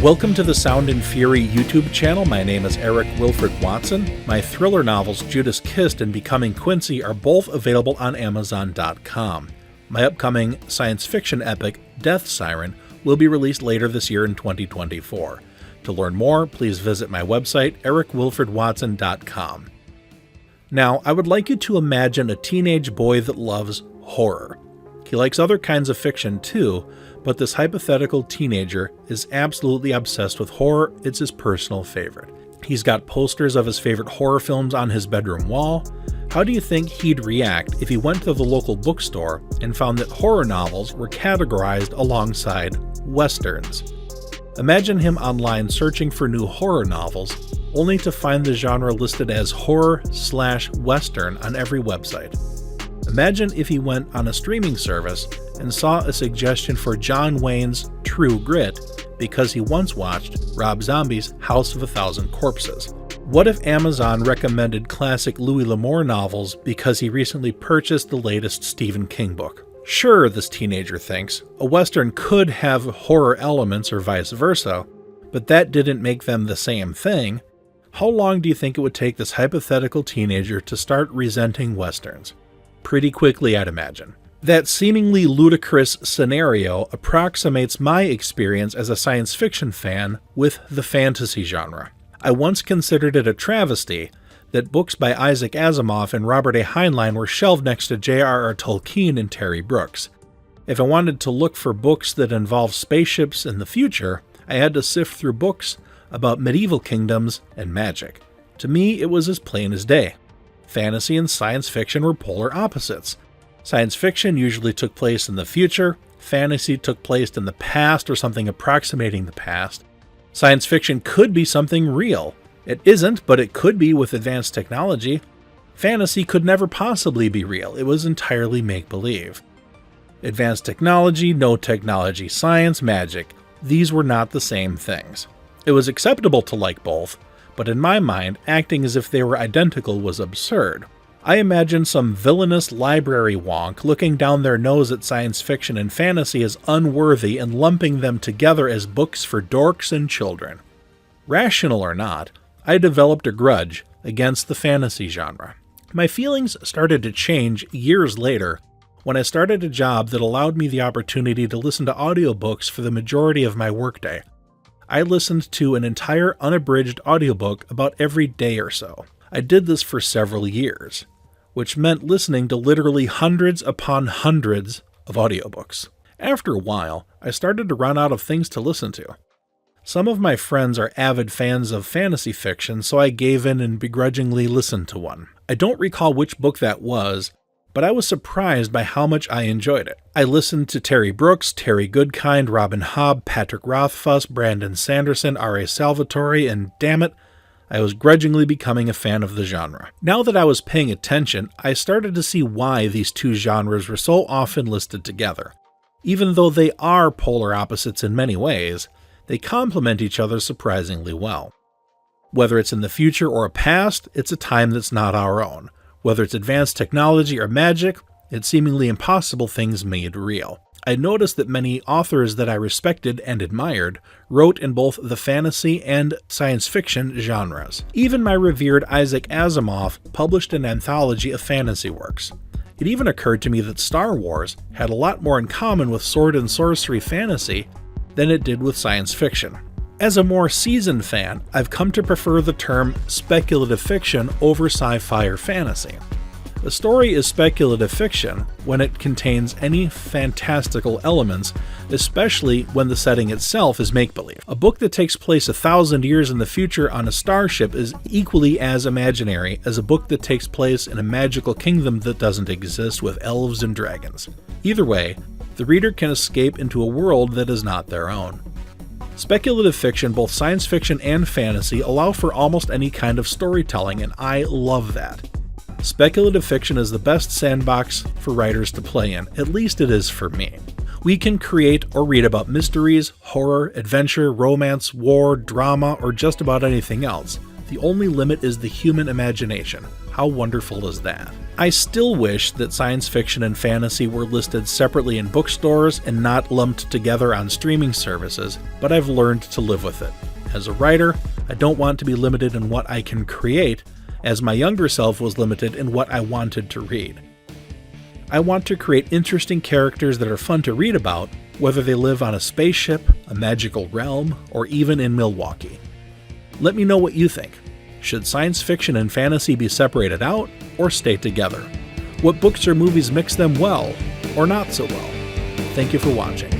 Welcome to the Sound and Fury YouTube channel. My name is Eric Wilfred Watson. My thriller novels Judas Kissed and Becoming Quincy are both available on Amazon.com. My upcoming science fiction epic, Death Siren, will be released later this year in 2024. To learn more, please visit my website, ericwilfredwatson.com. Now, I would like you to imagine a teenage boy that loves horror. He likes other kinds of fiction too, but this hypothetical teenager is absolutely obsessed with horror. It's his personal favorite. He's got posters of his favorite horror films on his bedroom wall. How do you think he'd react if he went to the local bookstore and found that horror novels were categorized alongside westerns? Imagine him online searching for new horror novels, only to find the genre listed as horror/western on every website. Imagine if he went on a streaming service and saw a suggestion for John Wayne's True Grit because he once watched Rob Zombie's House of a Thousand Corpses. What if Amazon recommended classic Louis L'Amour novels because he recently purchased the latest Stephen King book? Sure, this teenager thinks, a western could have horror elements or vice versa, but that didn't make them the same thing. How long do you think it would take this hypothetical teenager to start resenting westerns? Pretty quickly, I'd imagine. That seemingly ludicrous scenario approximates my experience as a science fiction fan with the fantasy genre. I once considered it a travesty that books by Isaac Asimov and Robert A. Heinlein were shelved next to J.R.R. Tolkien and Terry Brooks. If I wanted to look for books that involve spaceships in the future, I had to sift through books about medieval kingdoms and magic. To me, it was as plain as day. Fantasy and science fiction were polar opposites. Science fiction usually took place in the future, fantasy took place in the past or something approximating the past. Science fiction could be something real. It isn't, but it could be with advanced technology. Fantasy could never possibly be real. It was entirely make-believe. Advanced technology, no technology, science, magic. These were not the same things. It was acceptable to like both, but in my mind, acting as if they were identical was absurd. I imagine some villainous library wonk looking down their nose at science fiction and fantasy as unworthy and lumping them together as books for dorks and children. Rational or not, I developed a grudge against the fantasy genre. My feelings started to change years later when I started a job that allowed me the opportunity to listen to audiobooks for the majority of my workday. I listened to an entire unabridged audiobook about every day or so. I did this for several years, which meant listening to literally hundreds upon hundreds of audiobooks. After a while, I started to run out of things to listen to. Some of my friends are avid fans of fantasy fiction, so I gave in and begrudgingly listened to one. I don't recall which book that was, but I was surprised by how much I enjoyed it. I listened to Terry Brooks, Terry Goodkind, Robin Hobb, Patrick Rothfuss, Brandon Sanderson, R.A. Salvatore, and damn it, I was grudgingly becoming a fan of the genre. Now that I was paying attention, I started to see why these two genres were so often listed together. Even though they are polar opposites in many ways, they complement each other surprisingly well. Whether it's in the future or a past, it's a time that's not our own. Whether it's advanced technology or magic, it's seemingly impossible things made real. I noticed that many authors that I respected and admired wrote in both the fantasy and science fiction genres. Even my revered Isaac Asimov published an anthology of fantasy works. It even occurred to me that Star Wars had a lot more in common with sword and sorcery fantasy than it did with science fiction. As a more seasoned fan, I've come to prefer the term speculative fiction over sci-fi or fantasy. A story is speculative fiction when it contains any fantastical elements, especially when the setting itself is make-believe. A book that takes place 1,000 years in the future on a starship is equally as imaginary as a book that takes place in a magical kingdom that doesn't exist with elves and dragons. Either way, the reader can escape into a world that is not their own. Speculative fiction, both science fiction and fantasy, allow for almost any kind of storytelling, and I love that. Speculative fiction is the best sandbox for writers to play in, at least it is for me. We can create or read about mysteries, horror, adventure, romance, war, drama, or just about anything else. The only limit is the human imagination, How wonderful is that? I still wish that science fiction and fantasy were listed separately in bookstores and not lumped together on streaming services, but I've learned to live with it. As a writer, I don't want to be limited in what I can create, as my younger self was limited in what I wanted to read. I want to create interesting characters that are fun to read about, whether they live on a spaceship, a magical realm, or even in Milwaukee. Let me know what you think. Should science fiction and fantasy be separated out, or stay together? What books or movies mix them well, or not so well? Thank you for watching.